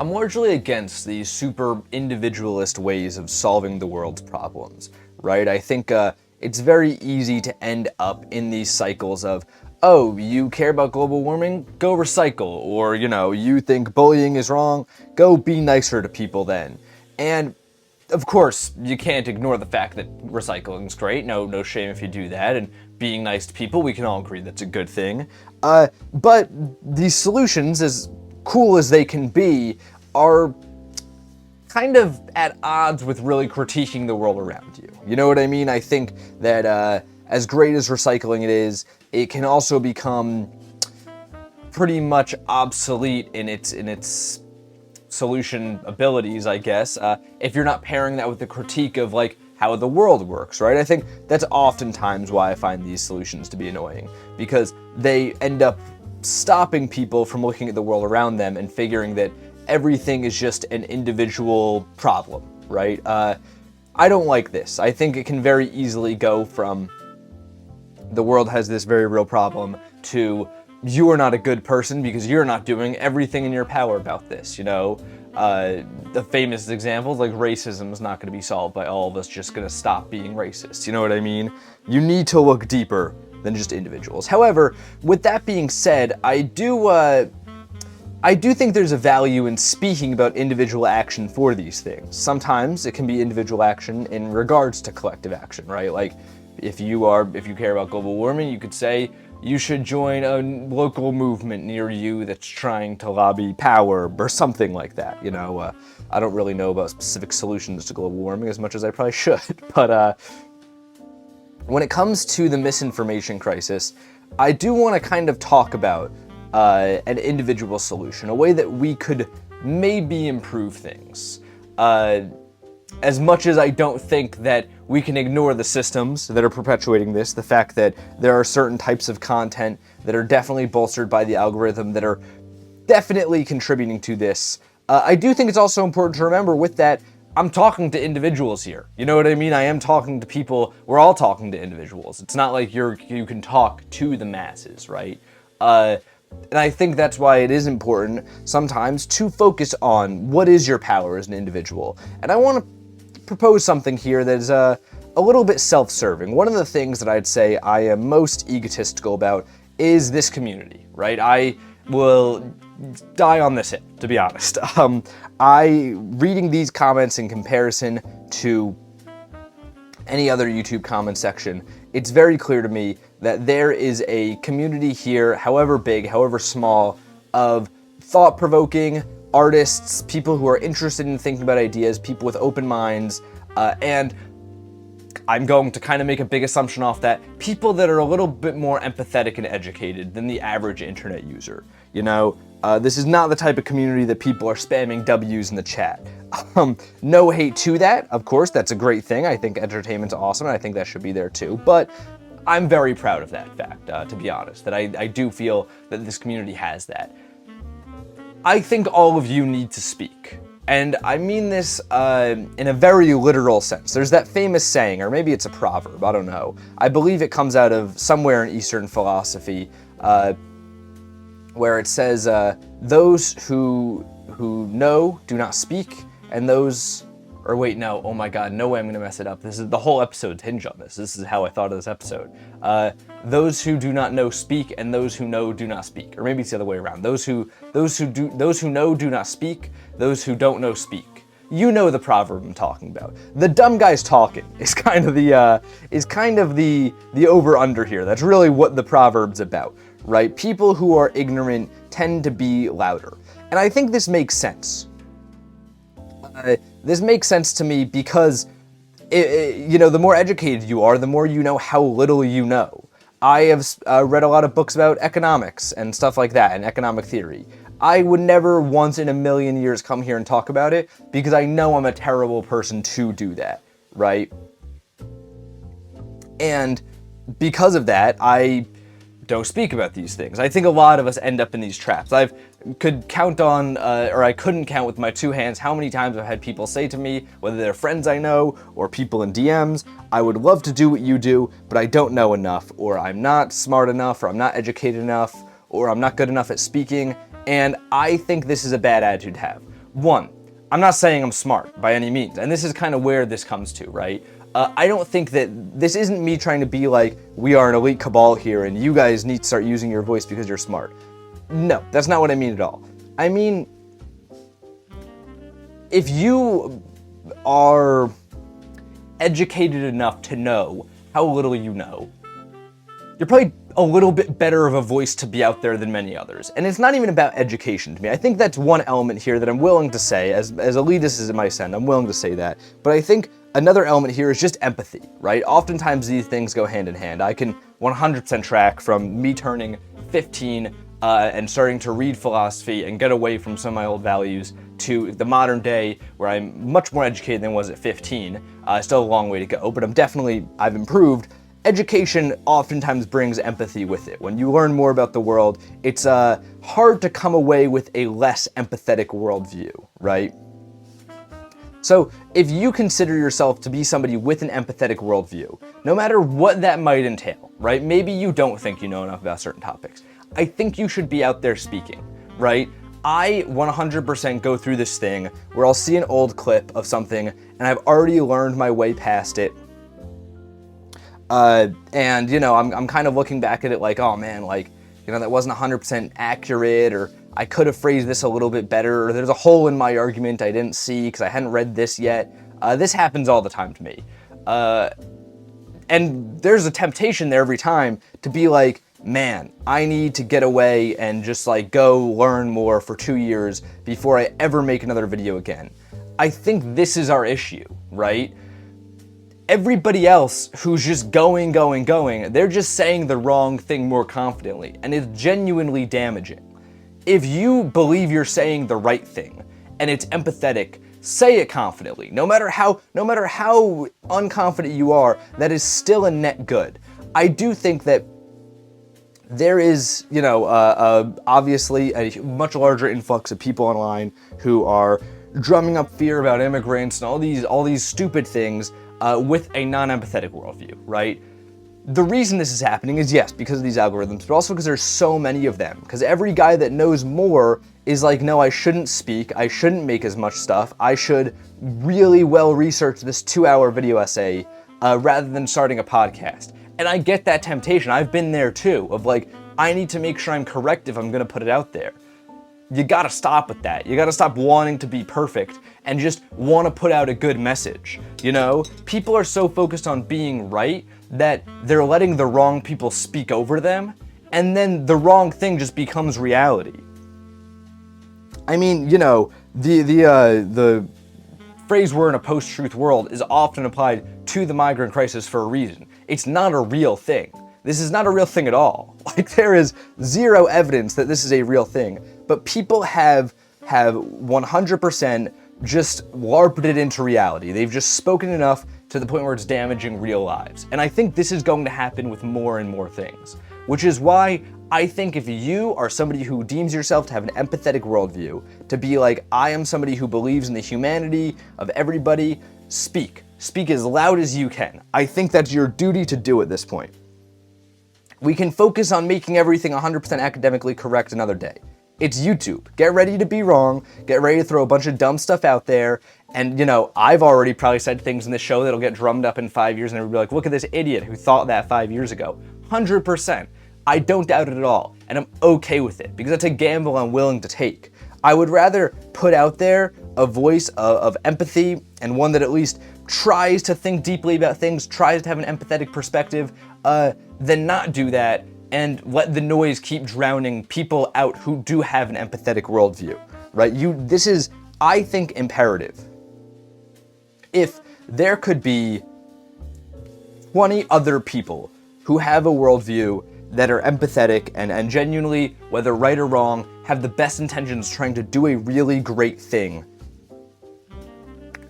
I'm largely against these super individualist ways of solving the world's problems, right? I think it's very easy to end up in these cycles of, oh, you care about global warming? Go recycle. Or, you think bullying is wrong? Go be nicer to people then. And of course, you can't ignore the fact that recycling's great. No shame if you do that. And being nice to people, we can all agree that's a good thing. But these solutions, as cool as they can be, are kind of at odds with really critiquing the world around you. You know what I mean? I think that as great as recycling it is, it can also become pretty much obsolete in its solution abilities, I guess, if you're not pairing that with the critique of like how the world works, right? I think that's oftentimes why I find these solutions to be annoying, because they end up stopping people from looking at the world around them and figuring that everything is just an individual problem, right? I don't like this. I think it can very easily go from the world has this very real problem to you are not a good person because you're not doing everything in your power about this, The famous examples, like racism is not going to be solved by all of us just going to stop being racist, you know what I mean? You need to look deeper than just individuals. However, with that being said, I do think there's a value in speaking about individual action for these things. Sometimes it can be individual action in regards to collective action, right? Like if you care about global warming, you could say you should join a local movement near you that's trying to lobby power or something like that. I don't really know about specific solutions to global warming as much as I probably should, but when it comes to the misinformation crisis, I do want to kind of talk about an individual solution, a way that we could maybe improve things. As much as I don't think that we can ignore the systems that are perpetuating this, the fact that there are certain types of content that are definitely bolstered by the algorithm that are definitely contributing to this, I do think it's also important to remember with that, I'm talking to individuals here. You know what I mean? I am talking to people. We're all talking to individuals. It's not like you can talk to the masses, right? And I think that's why it is important sometimes to focus on what is your power as an individual. And I want to propose something here that is a little bit self-serving. One of the things that I'd say I am most egotistical about is this community, right? I will die on this hill, to be honest. Reading these comments in comparison to any other YouTube comment section, it's very clear to me that there is a community here, however big, however small, of thought-provoking artists, people who are interested in thinking about ideas, people with open minds, and I'm going to kind of make a big assumption off that, people that are a little bit more empathetic and educated than the average internet user. This is not the type of community that people are spamming W's in the chat. No hate to that, of course, that's a great thing. I think entertainment's awesome, and I think that should be there too, but I'm very proud of that fact, to be honest, that I do feel that this community has that. I think all of you need to speak. And I mean this in a very literal sense. There's that famous saying, or maybe it's a proverb, I don't know. I believe it comes out of somewhere in Eastern philosophy, where it says, those who know do not speak, and those... Or wait, no, oh my god, no way I'm gonna mess it up. The whole episode's hinge on this. This is how I thought of this episode. Those who do not know speak, and those who know do not speak. Or maybe it's the other way around. Those who know do not speak, those who don't know speak. You know the proverb I'm talking about. The dumb guy's talking is kind of the over-under here. That's really what the proverb's about, right? People who are ignorant tend to be louder. And I think this makes sense. This makes sense to me because, the more educated you are, the more you know how little you know. I have read a lot of books about economics and stuff like that, and economic theory. I would never once in a million years come here and talk about it because I know I'm a terrible person to do that, right? And because of that, I don't speak about these things. I think a lot of us end up in these traps. I couldn't count with my two hands how many times I've had people say to me, whether they're friends I know or people in DMs, I would love to do what you do, but I don't know enough, or I'm not smart enough, or I'm not educated enough, or I'm not good enough at speaking, and I think this is a bad attitude to have. One, I'm not saying I'm smart by any means, and this is kind of where this comes to, right? I don't think that this isn't me trying to be like, we are an elite cabal here and you guys need to start using your voice because you're smart. No, that's not what I mean at all. I mean, if you are educated enough to know how little you know, you're probably a little bit better of a voice to be out there than many others. And it's not even about education to me. I think that's one element here that I'm willing to say, as elitist as it might sound, I'm willing to say that. But I think another element here is just empathy, right? Oftentimes these things go hand in hand. I can 100% track from me turning 15 and starting to read philosophy and get away from some of my old values to the modern day where I'm much more educated than I was at 15. Still a long way to go, but I've improved. Education oftentimes brings empathy with it. When you learn more about the world, it's hard to come away with a less empathetic worldview, right? So if you consider yourself to be somebody with an empathetic worldview, no matter what that might entail, right? Maybe you don't think you know enough about certain topics. I think you should be out there speaking, right? I 100% go through this thing where I'll see an old clip of something and I've already learned my way past it. And, you know, I'm kind of looking back at it like, oh man, like, you know, that wasn't 100% accurate, or I could have phrased this a little bit better, or there's a hole in my argument I didn't see because I hadn't read this yet. This happens all the time to me. And there's a temptation there every time to be like, man, I need to get away and just like go learn more for 2 years before I ever make another video again. I think this is our issue, right? Everybody else who's just going, they're just saying the wrong thing more confidently, and it's genuinely damaging. If you believe you're saying the right thing and it's empathetic, say it confidently. No matter how unconfident you are, that is still a net good. I do think that there is, you know, obviously a much larger influx of people online who are drumming up fear about immigrants and all these stupid things with a non-empathetic worldview, right? The reason this is happening is, yes, because of these algorithms, but also because there's so many of them. Because every guy that knows more is like, no, I shouldn't speak, I shouldn't make as much stuff, I should really well research this 2-hour video essay rather than starting a podcast. And I get that temptation. I've been there too, of like, I need to make sure I'm correct if I'm gonna put it out there. You gotta stop with that. You gotta stop wanting to be perfect and just wanna put out a good message, you know? People are so focused on being right that they're letting the wrong people speak over them, and then the wrong thing just becomes reality. I mean, you know, the phrase "we're in a post-truth world" is often applied to the migrant crisis for a reason. It's not a real thing. This is not a real thing at all. Like, there is zero evidence that this is a real thing, but people have 100% just LARPed it into reality. They've just spoken enough to the point where it's damaging real lives. And I think this is going to happen with more and more things, which is why I think if you are somebody who deems yourself to have an empathetic worldview, to be like, I am somebody who believes in the humanity of everybody, speak. Speak as loud as you can. I think that's your duty to do at this point. We can focus on making everything 100% academically correct another day. It's YouTube. Get ready to be wrong. Get ready to throw a bunch of dumb stuff out there. And, you know, I've already probably said things in this show that'll get drummed up in 5 years and everybody will be like, look at this idiot who thought that 5 years ago. 100%. I don't doubt it at all. And I'm okay with it because that's a gamble I'm willing to take. I would rather put out there a voice of empathy, and one that at least tries to think deeply about things, tries to have an empathetic perspective, than not do that and let the noise keep drowning people out who do have an empathetic worldview, right? This is, I think, imperative. If there could be 20 other people who have a worldview that are empathetic and genuinely, whether right or wrong, have the best intentions trying to do a really great thing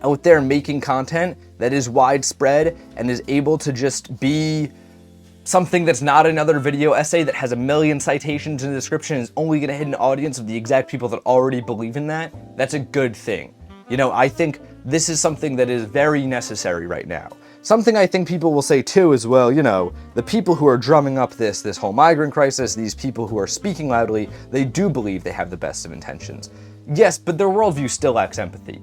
out there making content that is widespread and is able to just be something that's not another video essay that has 1 million citations in the description and is only going to hit an audience of the exact people that already believe in that, that's a good thing. You know, I think this is something that is very necessary right now. Something I think people will say too is, well, you know, the people who are drumming up this whole migrant crisis, these people who are speaking loudly, they do believe they have the best of intentions. Yes, but their worldview still lacks empathy.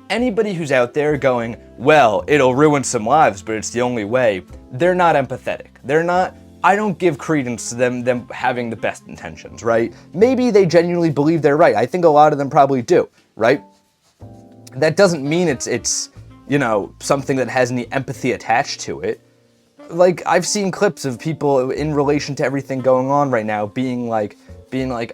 Anybody who's out there going, well, it'll ruin some lives, but it's the only way, they're not empathetic. I don't give credence to them having the best intentions, right? Maybe they genuinely believe they're right. I think a lot of them probably do, right? That doesn't mean it's something that has any empathy attached to it. Like, I've seen clips of people in relation to everything going on right now being like,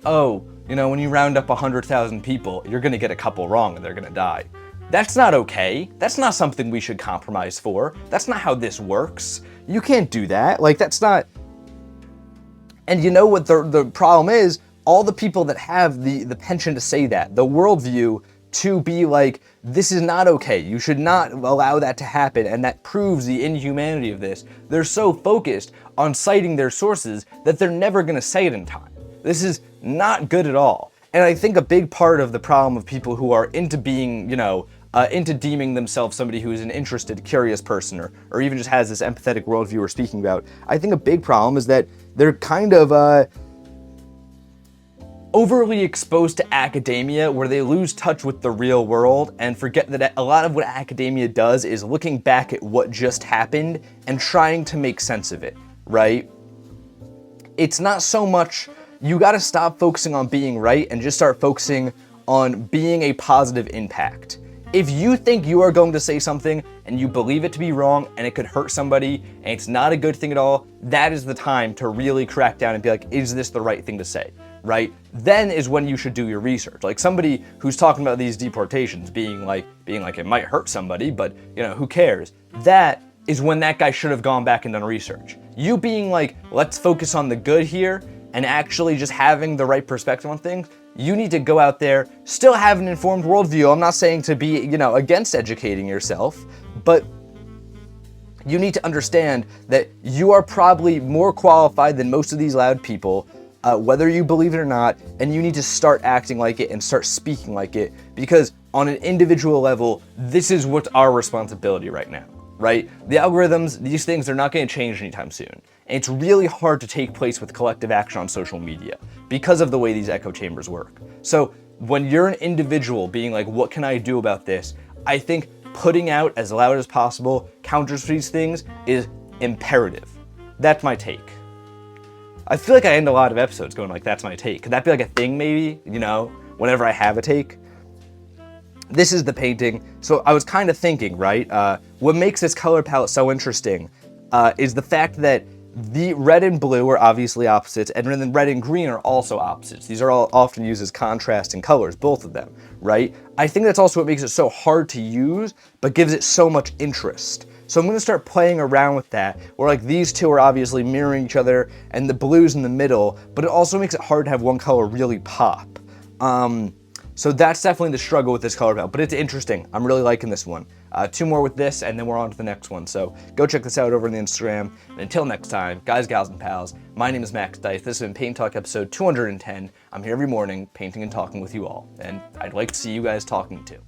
oh, when you round up 100,000 people, you're gonna get a couple wrong and they're gonna die. That's not okay. That's not something we should compromise for. That's not how this works. You can't do that. Like, that's not... And you know what the problem is? All the people that have the penchant to say that, the worldview to be like, this is not okay, you should not allow that to happen, and that proves the inhumanity of this. They're so focused on citing their sources that they're never gonna say it in time. This is not good at all. And I think a big part of the problem of people who are into being, into deeming themselves somebody who is an interested, curious person, or even just has this empathetic worldview we're speaking about, I think a big problem is that they're kind of overly exposed to academia, where they lose touch with the real world and forget that a lot of what academia does is looking back at what just happened and trying to make sense of it, right? It's not so much, you gotta stop focusing on being right and just start focusing on being a positive impact. If you think you are going to say something and you believe it to be wrong and it could hurt somebody and it's not a good thing at all, that is the time to really crack down and be like, is this the right thing to say, right? Then is when you should do your research. Like, somebody who's talking about these deportations being like it might hurt somebody, but who cares? That is when that guy should have gone back and done research. You being like, let's focus on the good here and actually just having the right perspective on things, you need to go out there, still have an informed worldview. I'm not saying to be, against educating yourself, but you need to understand that you are probably more qualified than most of these loud people, whether you believe it or not, and you need to start acting like it and start speaking like it, because on an individual level, this is what's our responsibility right now, right? The algorithms, these things, they're not going to change anytime soon. And it's really hard to take place with collective action on social media because of the way these echo chambers work. So when you're an individual being like, what can I do about this? I think putting out as loud as possible counters for these things is imperative. That's my take. I feel like I end a lot of episodes going like, that's my take. Could that be like a thing maybe, whenever I have a take? This is the painting. So I was kind of thinking, right? What makes this color palette so interesting is the fact that the red and blue are obviously opposites, and then red and green are also opposites. These are all often used as contrasting colors, both of them, right? I think that's also what makes it so hard to use, but gives it so much interest. So I'm gonna start playing around with that, where like these two are obviously mirroring each other, and the blue's in the middle, but it also makes it hard to have one color really pop. So that's definitely the struggle with this color palette, but it's interesting. I'm really liking this one. 2 more with this, and then we're on to the next one. So go check this out over on the Instagram. And until next time, guys, gals, and pals, my name is Max Dice. This has been Paint Talk episode 210. I'm here every morning, painting and talking with you all. And I'd like to see you guys talking too.